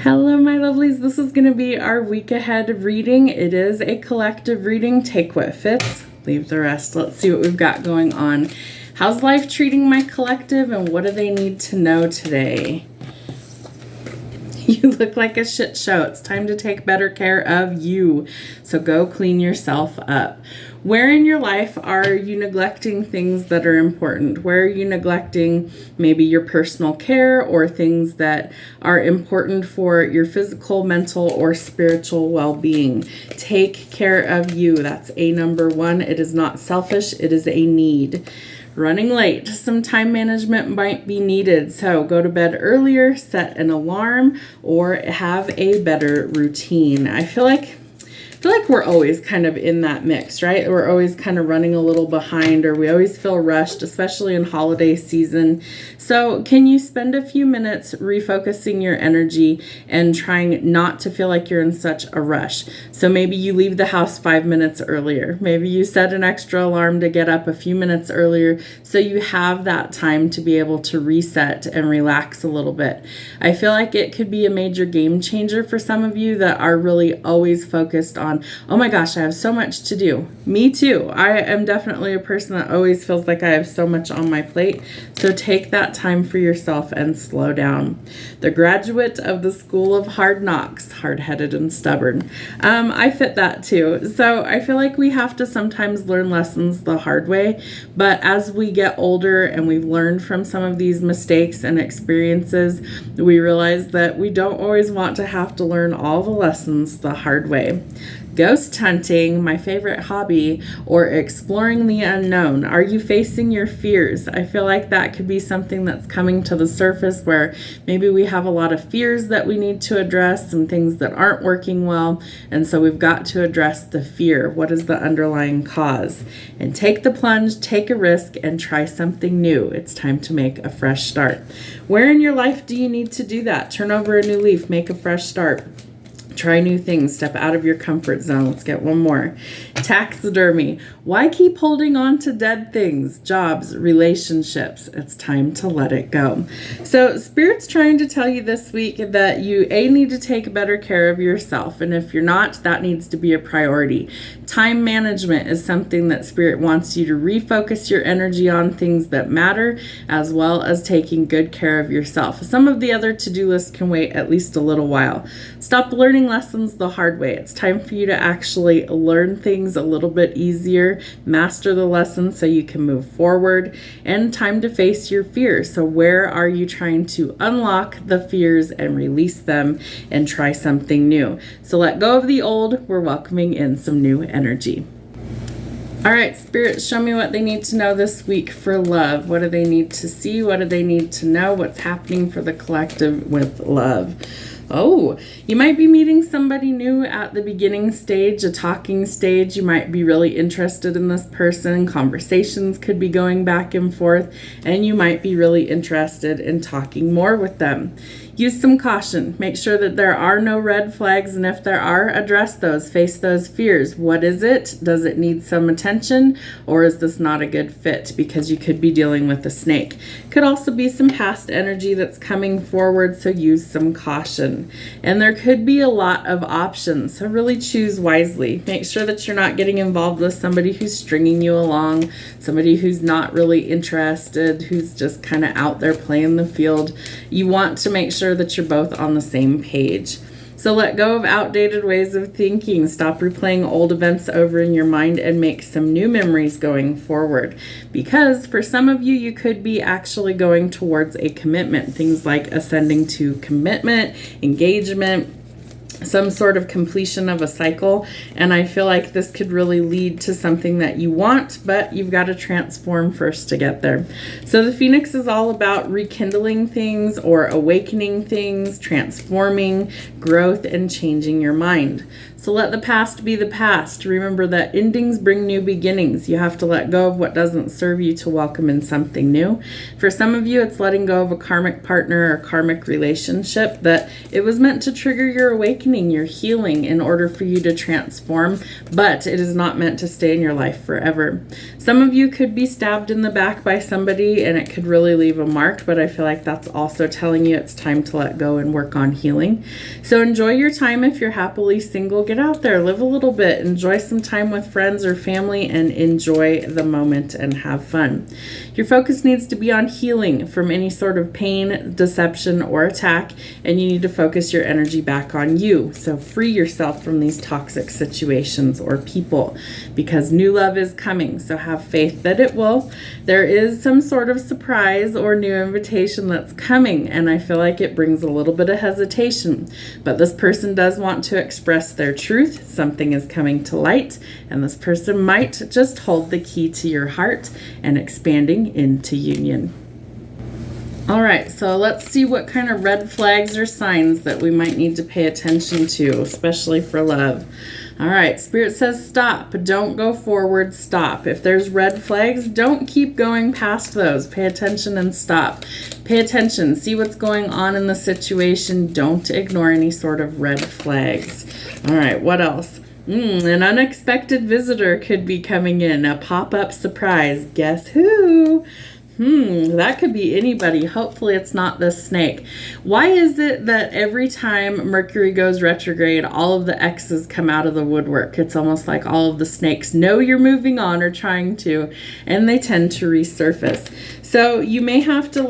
Hello, my lovelies. This is going to be our week ahead reading. It is a collective reading. Take what fits, leave the rest. Let's see what we've got going on. How's life treating my collective, and what do they need to know today? You look like a shit show. It's time to take better care of you. So go clean yourself up. Where in your life are you neglecting things that are important? Where are you neglecting maybe your personal care or things that are important for your physical, mental, or spiritual well-being? Take care of you. That's a number one. It is not selfish. It is a need. Running late, some time management might be needed. So go to bed earlier, set an alarm, or have a better routine. I feel like we're always kind of in that mix, right? We're always kind of running a little behind, or we always feel rushed, especially in holiday season. So can you spend a few minutes refocusing your energy and trying not to feel like you're in such a rush? So maybe you leave the house 5 minutes earlier. Maybe you set an extra alarm to get up a few minutes earlier so you have that time to be able to reset and relax a little bit. I feel like it could be a major game changer for some of you that are really always focused on, oh my gosh, I have so much to do. Me too. I am definitely a person that always feels like I have so much on my plate. So take that time for yourself and slow down. The graduate of the School of Hard Knocks, hard-headed and stubborn. I fit that too. So I feel like we have to sometimes learn lessons the hard way, but as we get older and we've learned from some of these mistakes and experiences, we realize that we don't always want to have to learn all the lessons the hard way. Ghost hunting, my favorite hobby, or exploring the unknown. Are you facing your fears? I feel like that could be something that's coming to the surface where maybe we have a lot of fears that we need to address, some things that aren't working well, and so we've got to address the fear. What is the underlying cause? And take the plunge, take a risk, and try something new. It's time to make a fresh start. Where in your life do you need to do that? Turn over a new leaf, make a fresh start. Try new things, step out of your comfort zone. Let's get one more. Taxidermy. Why keep holding on to dead things, jobs, relationships? It's time to let it go. So Spirit's trying to tell you this week that you need to take better care of yourself. And if you're not, that needs to be a priority. Time management is something that Spirit wants you to refocus your energy on things that matter, as well as taking good care of yourself. Some of the other to-do lists can wait at least a little while. Stop learning lessons the hard way. It's time for you to actually learn things a little bit easier, master the lessons so you can move forward, and time to face your fears. So where are you trying to unlock the fears and release them and try something new? So let go of the old. We're welcoming in some new energy. All right, Spirit, show me what they need to know this week for love. What do they need to see? What do they need to know? What's happening for the collective with love? Oh, you might be meeting somebody new at the beginning stage, a talking stage. You might be really interested in this person. Conversations could be going back and forth, and you might be really interested in talking more with them. Use some caution. Make sure that there are no red flags, and if there are, address those. Face those fears. What is it? Does it need some attention, or is this not a good fit? Because you could be dealing with a snake. Could also be some past energy that's coming forward, so use some caution. And there could be a lot of options, so really choose wisely. Make sure that you're not getting involved with somebody who's stringing you along, somebody who's not really interested, who's just kind of out there playing the field. You want to make sure that you're both on the same page. So let go of outdated ways of thinking. Stop replaying old events over in your mind and make some new memories going forward. Because for some of you, you could be actually going towards a commitment. Things like ascending to commitment, engagement, some sort of completion of a cycle. And I feel like this could really lead to something that you want, but you've got to transform first to get there. So the Phoenix is all about rekindling things or awakening things, transforming, growth, and changing your mind. So let the past be the past. Remember that endings bring new beginnings. You have to let go of what doesn't serve you to welcome in something new. For some of you, it's letting go of a karmic partner or karmic relationship that it was meant to trigger your awakening cleaning, you're healing in order for you to transform, but it is not meant to stay in your life forever. Some of you could be stabbed in the back by somebody and it could really leave a mark, but I feel like that's also telling you it's time to let go and work on healing. So enjoy your time. If you're happily single, get out there, live a little bit, enjoy some time with friends or family, and enjoy the moment and have fun. Your focus needs to be on healing from any sort of pain, deception, or attack, and you need to focus your energy back on you. So free yourself from these toxic situations or people, because new love is coming. So have faith that it will. There is some sort of surprise or new invitation that's coming, and I feel like it brings a little bit of hesitation, but this person does want to express their truth. Something is coming to light, and this person might just hold the key to your heart and expanding into union. All right, so let's see what kind of red flags or signs that we might need to pay attention to, especially for love. All right, Spirit says stop. Don't go forward, stop. If there's red flags, don't keep going past those. Pay attention and stop. Pay attention, see what's going on in the situation. Don't ignore any sort of red flags. All right, what else? An unexpected visitor could be coming in, a pop-up surprise. Guess who? That could be anybody. Hopefully it's not this snake. Why is it that every time Mercury goes retrograde, all of the X's come out of the woodwork? It's almost like all of the snakes know you're moving on or trying to, and they tend to resurface. So you may have to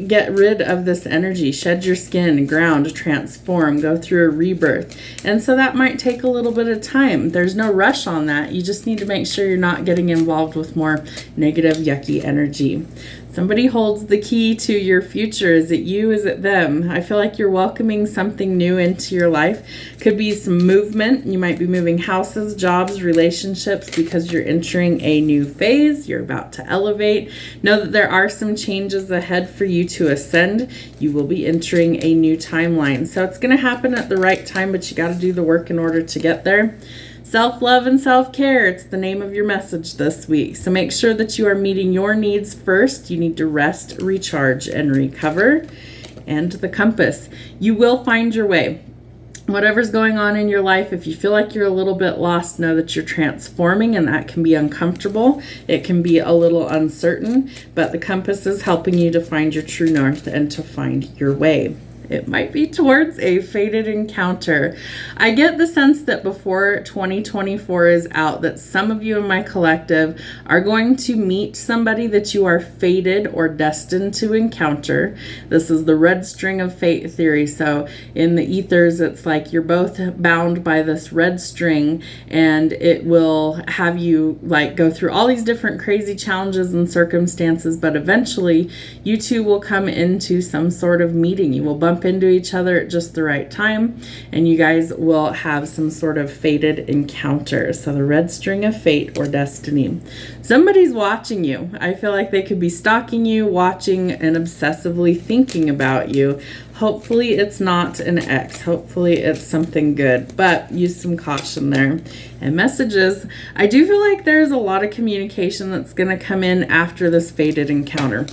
get rid of this energy, shed your skin, ground, transform, go through a rebirth. And so that might take a little bit of time. There's no rush on that. You just need to make sure you're not getting involved with more negative, yucky energy. Somebody holds the key to your future. Is it you? Is it them? I feel like you're welcoming something new into your life. Could be some movement. You might be moving houses, jobs, relationships, because you're entering a new phase. You're about to elevate. Know that there are some changes ahead for you to ascend. You will be entering a new timeline. So it's going to happen at the right time, but you got to do the work in order to get there. Self-love and self-care, it's the name of your message this week. So make sure that you are meeting your needs first. You need to rest, recharge, and recover. And the compass, you will find your way. Whatever's going on in your life, if you feel like you're a little bit lost, know that you're transforming, and that can be uncomfortable. It can be a little uncertain, but the compass is helping you to find your true north and to find your way. It might be towards a fated encounter. I get the sense that before 2024 is out, that some of you in my collective are going to meet somebody that you are fated or destined to encounter. This is the red string of fate theory. So in the ethers, it's like you're both bound by this red string, and it will have you go through all these different crazy challenges and circumstances, but eventually you two will come into some sort of meeting. You will bump into each other at just the right time, and you guys will have some sort of fated encounter. So the red string of fate or destiny. Somebody's watching you. I feel like they could be stalking you, watching, and obsessively thinking about you. Hopefully it's not an ex. Hopefully it's something good, but use some caution there. And messages, I do feel like there's a lot of communication that's going to come in after this fated encounter.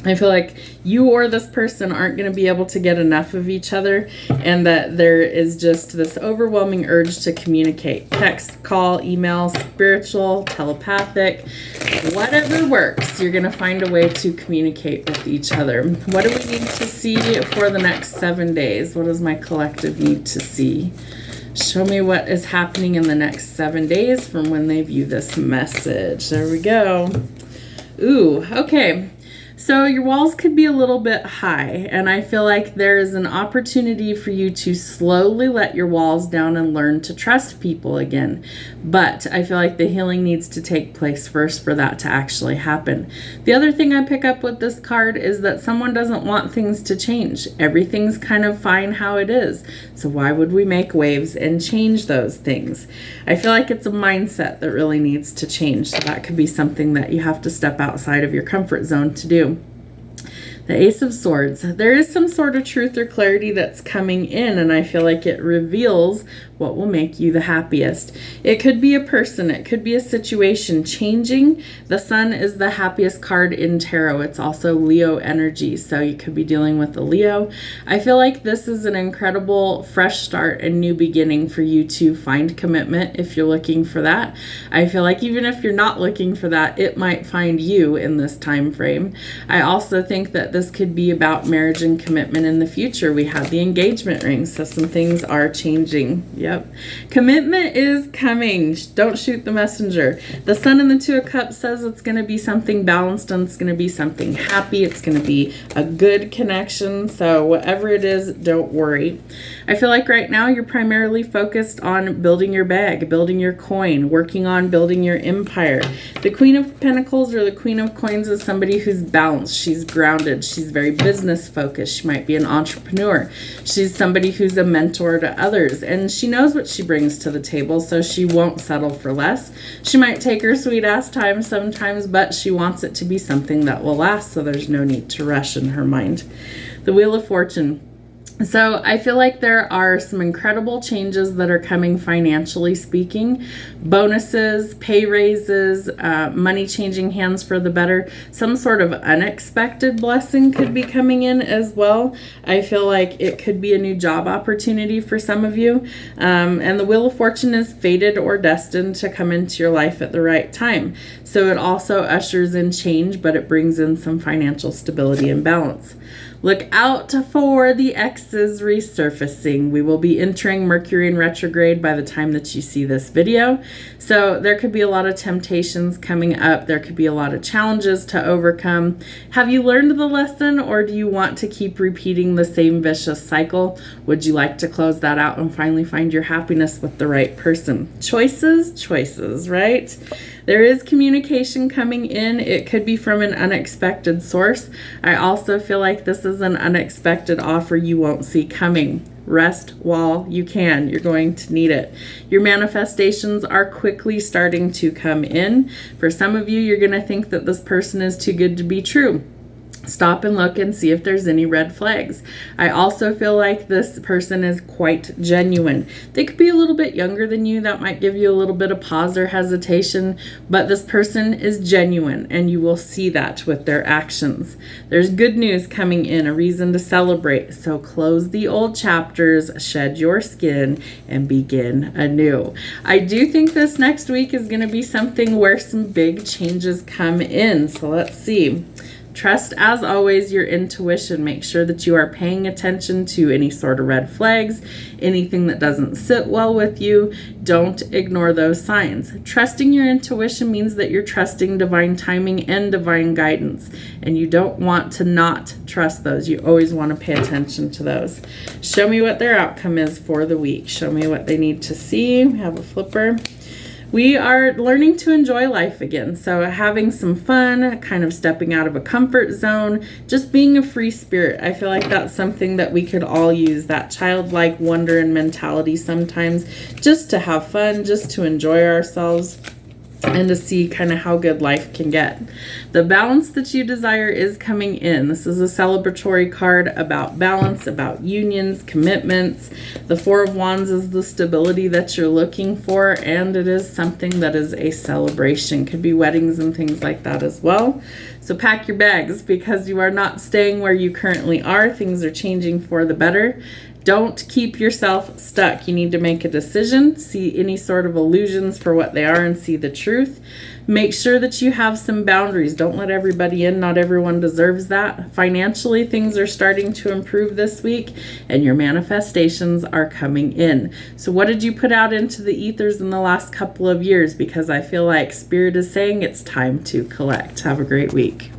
I feel like you or this person aren't going to be able to get enough of each other, and that there is just this overwhelming urge to communicate. Text, call, email, spiritual, telepathic, whatever works. You're going to find a way to communicate with each other. What do we need to see for the next 7 days? What does my collective need to see? Show me what is happening in the next 7 days from when they view this message. There we go. Ooh, okay. So your walls could be a little bit high, and I feel like there is an opportunity for you to slowly let your walls down and learn to trust people again. But I feel like the healing needs to take place first for that to actually happen. The other thing I pick up with this card is that someone doesn't want things to change. Everything's kind of fine how it is. So why would we make waves and change those things? I feel like it's a mindset that really needs to change. So that could be something that you have to step outside of your comfort zone to do. The Ace of Swords. There is some sort of truth or clarity that's coming in, and I feel like it reveals what will make you the happiest. It could be a person, it could be a situation changing. The Sun is the happiest card in tarot. It's also Leo energy, so you could be dealing with a Leo. I feel like this is an incredible fresh start and new beginning for you to find commitment if you're looking for that. I feel like even if you're not looking for that, it might find you in this time frame. I also think that this could be about marriage and commitment in the future. We have the engagement ring, so some things are changing. Yep. Commitment is coming. Don't shoot the messenger. The Sun and the Two of Cups says it's going to be something balanced and it's going to be something happy. It's going to be a good connection. So whatever it is, don't worry. I feel like right now you're primarily focused on building your bag, building your coin, working on building your empire. The Queen of Pentacles or the Queen of Coins is somebody who's balanced. She's grounded. She's very business focused. She might be an entrepreneur. She's somebody who's a mentor to others, and she knows what she brings to the table, so she won't settle for less. She might take her sweet ass time sometimes, but she wants it to be something that will last, so there's no need to rush in her mind. The Wheel of Fortune. So I feel like there are some incredible changes that are coming financially speaking. Bonuses, pay raises, money changing hands for the better. Some sort of unexpected blessing could be coming in as well. I feel like it could be a new job opportunity for some of you. And the Wheel of Fortune is fated or destined to come into your life at the right time. So it also ushers in change, but it brings in some financial stability and balance. Look out for the X's resurfacing. We will be entering Mercury in retrograde by the time that you see this video. So there could be a lot of temptations coming up. There could be a lot of challenges to overcome. Have you learned the lesson, or do you want to keep repeating the same vicious cycle? Would you like to close that out and finally find your happiness with the right person? Choices, right? There is communication coming in. It could be from an unexpected source. I also feel like this is an unexpected offer you won't see coming. Rest while you can. You're going to need it. Your manifestations are quickly starting to come in. For some of you, you're going to think that this person is too good to be true. Stop and look and see if there's any red flags. I also feel like this person is quite genuine. They could be a little bit younger than you. That might give you a little bit of pause or hesitation, but this person is genuine and you will see that with their actions. There's good news coming in, a reason to celebrate. So close the old chapters, shed your skin, and begin anew. I do think this next week is going to be something where some big changes come in. So let's see. Trust, as always, your intuition. Make sure that you are paying attention to any sort of red flags, anything that doesn't sit well with you. Don't ignore those signs. Trusting your intuition means that you're trusting divine timing and divine guidance, and you don't want to not trust those. You always want to pay attention to those. Show me what their outcome is for the week. Show me what they need to see. Have a flipper. We are learning to enjoy life again. So having some fun, kind of stepping out of a comfort zone, just being a free spirit. I feel like that's something that we could all use, that childlike wonder and mentality sometimes, just to have fun, just to enjoy ourselves, and to see kind of how good life can get. The balance that you desire is coming in. This is a celebratory card about balance, about unions, commitments. The Four of Wands is the stability that you're looking for, and it is something that is a celebration. Could be weddings and things like that as well. So pack your bags, because you are not staying where you currently are. Things are changing for the better. Don't keep yourself stuck. You need to make a decision, see any sort of illusions for what they are, and see the truth. Make sure that you have some boundaries. Don't let everybody in. Not everyone deserves that. Financially, things are starting to improve this week, and your manifestations are coming in. So what did you put out into the ethers in the last couple of years? Because I feel like Spirit is saying it's time to collect. Have a great week.